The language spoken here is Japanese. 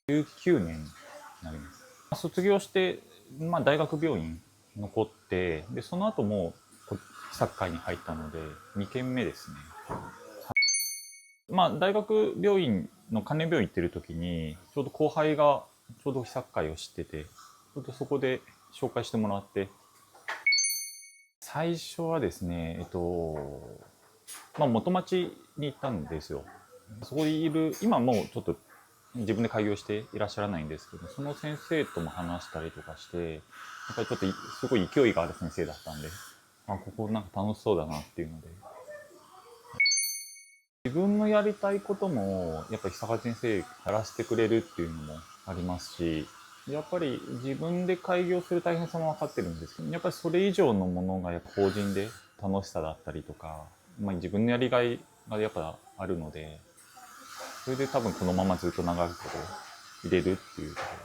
19年になります。卒業して、大学病院残って、で、その後もサッカーに入ったので、2軒目ですね。大学病院の関連病院行ってる時に、ちょうど後輩がちょうどサッカーを知ってて、ちょうどそこで紹介してもらって、最初はですね、元町に行ったんですよ。そこにいる、今もうちょっと自分で開業していらっしゃらないんですけど、その先生とも話したりとかして、やっぱりちょっとすごい勢いがある先生だったんで、ここなんか楽しそうだなっていうので、自分のやりたいことも、やっぱり久坂先生やらせてくれるっていうのもありますし、やっぱり自分で開業する大変さも分かってるんですけど、やっぱりそれ以上のものがやっぱ法人で楽しさだったりとか、自分のやりがいがやっぱあるので、それで多分このままずっと長く入れるっていうところ